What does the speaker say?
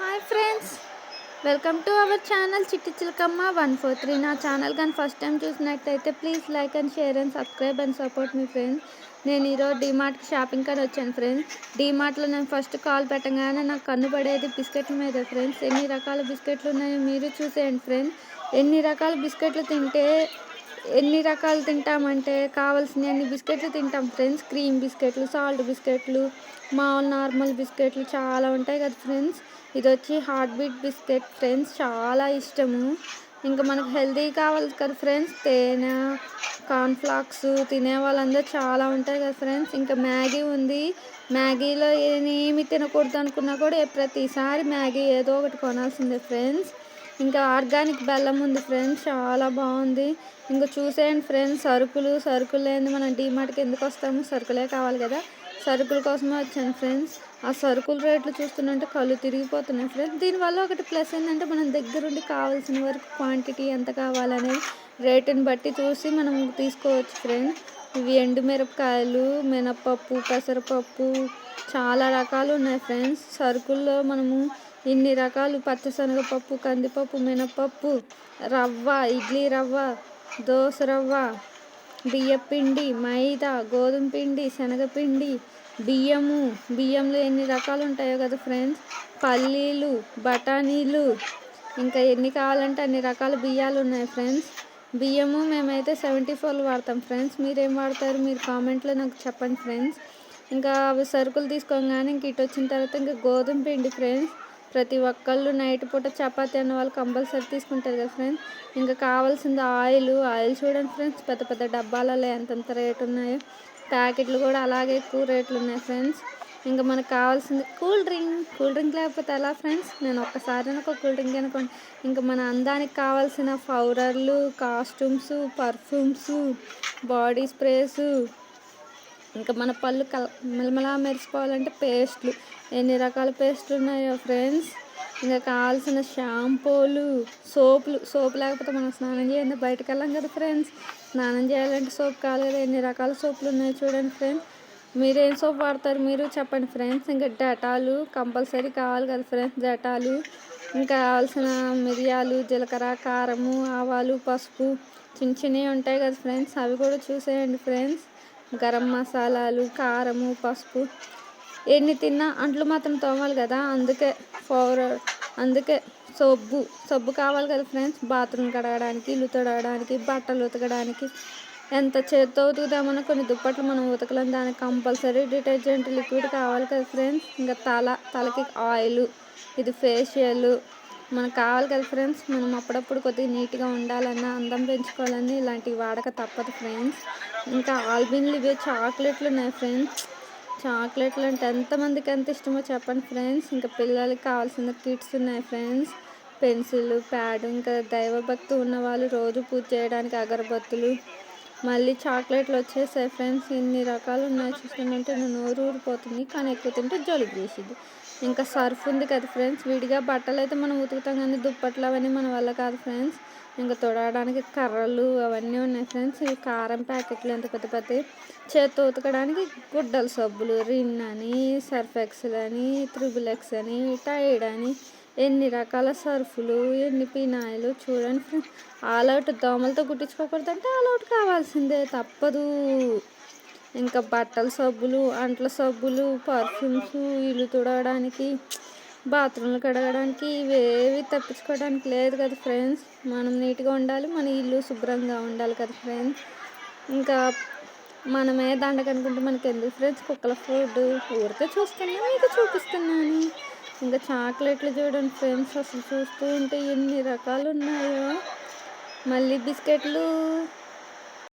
Hi friends, welcome to our channel చిట్టి చిలకమ్మ 143. నా channel కానీ ఫస్ట్ టైం చూసినట్టయితే please like and share and subscribe and support me friends. నేను ఈరోజు డీమార్ట్కి shopping కానీ వచ్చాను ఫ్రెండ్స్. డీమార్ట్లో నేను ఫస్ట్ కాల్ పెట్టగానే నాకు కన్ను పడేది బిస్కెట్ల మీద ఫ్రెండ్స్. ఎన్ని రకాల బిస్కెట్లు ఉన్నాయో మీరు చూసేయండి ఫ్రెండ్స్. ఎన్ని రకాల బిస్కెట్లు ఎన్ని రకాలు తింటామంటే కావాల్సిన అన్ని బిస్కెట్లు తింటాం ఫ్రెండ్స్. క్రీమ్ బిస్కెట్లు, సాల్ట్ బిస్కెట్లు, మామూలు నార్మల్ బిస్కెట్లు చాలా ఉంటాయి కదా ఫ్రెండ్స్. ఇది వచ్చి హార్ట్ బీట్ బిస్కెట్ ఫ్రెండ్స్, చాలా ఇష్టము. ఇంకా మనకు హెల్తీ కావాలి కదా ఫ్రెండ్స్, తేనె, కార్న్ఫ్లాక్స్ తినే వాళ్ళందరూ చాలా ఉంటాయి కదా ఫ్రెండ్స్. ఇంకా మ్యాగీ ఉంది. మ్యాగీలో ఏమి తినకూడదు అనుకున్నా కూడా ప్రతిసారి మ్యాగీ ఏదో ఒకటి కొనాల్సిందే ఫ్రెండ్స్. ఇంకా ఆర్గానిక్ బెల్లం ఉంది ఫ్రెండ్స్, చాలా బాగుంది. ఇంకా చూసేయండి ఫ్రెండ్స్, సరుకులు లేని మనం డీమార్ట్కి ఎందుకు వస్తాము? సరుకులే కావాలి కదా, సరుకుల కోసమే వచ్చాను ఫ్రెండ్స్. ఆ సరుకుల రేట్లు చూస్తుంటే కళ్ళు తిరిగిపోతున్నాయి ఫ్రెండ్స్. దీనివల్ల ఒకటి ప్లస్ ఏంటంటే మనం దగ్గరుండి కావాల్సిన వరకు క్వాంటిటీ ఎంత కావాలనేది రేటుని బట్టి చూసి మనం తీసుకోవచ్చు ఫ్రెండ్స్. ఇవి ఎండుమిరపకాయలు, మినపప్పు, పెసరపప్పు, చాలా రకాలు ఉన్నాయి ఫ్రెండ్స్. సరుకుల్లో మనము ఇన్ని రకాలు పచ్చశనగపప్పు, కందిపప్పు, మినపప్పు, రవ్వ, ఇడ్లీ రవ్వ, దోస రవ్వ, బియ్యపిండి, మైదా, గోధుమ పిండి, శనగపిండి, బియ్యంలో ఎన్ని రకాలు ఉంటాయో కదా ఫ్రెండ్స్. పల్లీలు, బఠానీలు, ఇంకా ఎన్ని కావాలంటే అన్ని రకాల బియ్యాలు ఉన్నాయి ఫ్రెండ్స్. బియ్యము మేమైతే 74 వాడతాం ఫ్రెండ్స్. మీరేం వాడతారు? మీరు కామెంట్లో నాకు చెప్పండి ఫ్రెండ్స్. ఇంకా అవి సరుకులు తీసుకోగానే ఇంక ఇటు వచ్చిన తర్వాత ఇంకా గోధుమ పిండి ఫ్రెండ్స్. ప్రతి ఒక్కళ్ళు నైట్ పూట చపాతీ అన్న వాళ్ళు కంపల్సరీ తీసుకుంటారు కదా ఫ్రెండ్స్. ఇంకా కావాల్సింది ఆయిల్ చూడండి ఫ్రెండ్స్, పెద్ద పెద్ద డబ్బాలలో ఎంతెంత రేటు ఉన్నాయో. ప్యాకెట్లు కూడా అలాగే ఎక్కువ రేట్లు ఉన్నాయి ఫ్రెండ్స్. ఇంకా మనకు కావాల్సింది కూల్ డ్రింక్ లేకపోతే ఎలా ఫ్రెండ్స్? నేను ఒక్కసారి ఒక కూల్ డ్రింక్ అనుకోండి. ఇంకా మన అందానికి కావాల్సిన పౌడర్లు, కాస్ట్యూమ్స్, పర్ఫ్యూమ్స్, బాడీ స్ప్రేస్, ఇంకా మన పళ్ళు మెలమెలా మెరిసిపోవాలంటే పేస్ట్లు, ఎన్ని రకాల పేస్ట్లు ఉన్నాయో ఫ్రెండ్స్. ఇంకా కావాల్సిన షాంపూలు, సోపు లేకపోతే మనం స్నానం చేయండి బయటకు వెళ్ళాం కదా ఫ్రెండ్స్. స్నానం చేయాలంటే సోప్ కావాలి కదా, ఎన్ని రకాల సోపులు ఉన్నాయి చూడండి ఫ్రెండ్స్. మీరేం సోప్ వాడతారు? మీరు చెప్పండి ఫ్రెండ్స్. ఇంకా డెటాలు కంపల్సరీ కావాలి కదా ఫ్రెండ్స్, డెటాలు. ఇంకా కావాల్సిన మిరియాలు, జీలకర్ర, కారము, ఆవాలు, పసుపు చిన్నవి ఉంటాయి కదా ఫ్రెండ్స్, అవి కూడా చూసేయండి ఫ్రెండ్స్. గరం మసాలాలు, కారము, పసుపు. ఎన్ని తిన్నా అంట్లు మాత్రం తోమాలి కదా, అందుకే సబ్బు కావాలి కదా ఫ్రెండ్స్. బాత్రూమ్ కడగడానికి, ఇల్లు తొడగడానికి, బట్టలు ఉతకడానికి, ఎంత చేత్తో ఉతుకుదామన్నా కొన్ని దుప్పట్లు మనం ఉతకలేం, దానికి కంపల్సరీ డిటర్జెంట్ లిక్విడ్ కావాలి కదా ఫ్రెండ్స్. ఇంకా తలకి ఆయిల్, ఇది ఫేషియల్ మనకు కావాలి కదా ఫ్రెండ్స్. మనం అప్పుడప్పుడు కొద్దిగా నీట్గా ఉండాలన్నా, అందం పెంచుకోవాలని ఇలాంటివి వాడక తప్పదు ఫ్రెండ్స్. ఇంకా ఆల్బిన్లు ఇవే చాక్లెట్లు ఉన్నాయి ఫ్రెండ్స్. చాక్లెట్లు అంటే ఎంతమందికి ఎంత ఇష్టమో చెప్పండి ఫ్రెండ్స్. ఇంకా పిల్లలకి కావాల్సిన కిట్స్ ఉన్నాయి ఫ్రెండ్స్. పెన్సిల్, ప్యాడ్, ఇంకా దైవభక్తి ఉన్న వాళ్ళు రోజు పూజ చేయడానికి అగరబత్తులు, మళ్ళీ చాక్లెట్లు వచ్చేసాయి ఫ్రెండ్స్. ఇన్ని రకాలు ఉన్నాయి చూస్తుంటే నోరు ఊరిపోతుంది, కానీ ఎక్కువ తింటే జలుబు చేసింది. ఇంకా సర్ఫ్ ఉంది కదా ఫ్రెండ్స్. విడిగా బట్టలు అయితే మనం ఉతుకుతాం, కానీ దుప్పట్లు అవన్నీ మన వల్ల కాదు ఫ్రెండ్స్. ఇంకా తొడడానికి కర్రలు అవన్నీ ఉన్నాయి ఫ్రెండ్స్. ఇవి కారం ప్యాకెట్లు ఎంత పెద్ద పెద్దవి. చేత్తో ఉతకడానికి గుడ్డల సబ్బులు, రిన్ అని, సర్ఫ్ ఎక్సెల్ అని, త్రిబుల్ ఎక్స్ అని, టైడ్ అని, ఎన్ని రకాల సర్ఫులు, ఎన్ని పినాయిలు చూడండి ఫ్రెండ్స్. ఆల్అవుట్ దోమలతో కుట్టించుకోకూడదంటే ఆల్అవుట్ కావాల్సిందే, తప్పదు. ఇంకా బట్టల సబ్బులు, అంట్ల సబ్బులు, పర్ఫ్యూమ్స్, ఇల్లు తుడవడానికి, బాత్రూమ్లు కడగడానికి, ఇవేవి తప్పించుకోవడానికి లేదు కదా ఫ్రెండ్స్. మనం నీట్గా ఉండాలి, మన ఇల్లు శుభ్రంగా ఉండాలి కదా ఫ్రెండ్స్. ఇంకా మనమే దండకనుకుంటే మనకి ఎందుకు ఫ్రెండ్స్ కుక్కల ఫుడ్? ఊరికే చూస్తున్నా, మీకు చూపిస్తున్నాను. ఇంకా చాక్లెట్లు చూడండి ఫ్రెండ్స్, అసలు చూస్తూ ఉంటే ఎన్ని రకాలు ఉన్నాయో. మళ్ళీ బిస్కెట్లు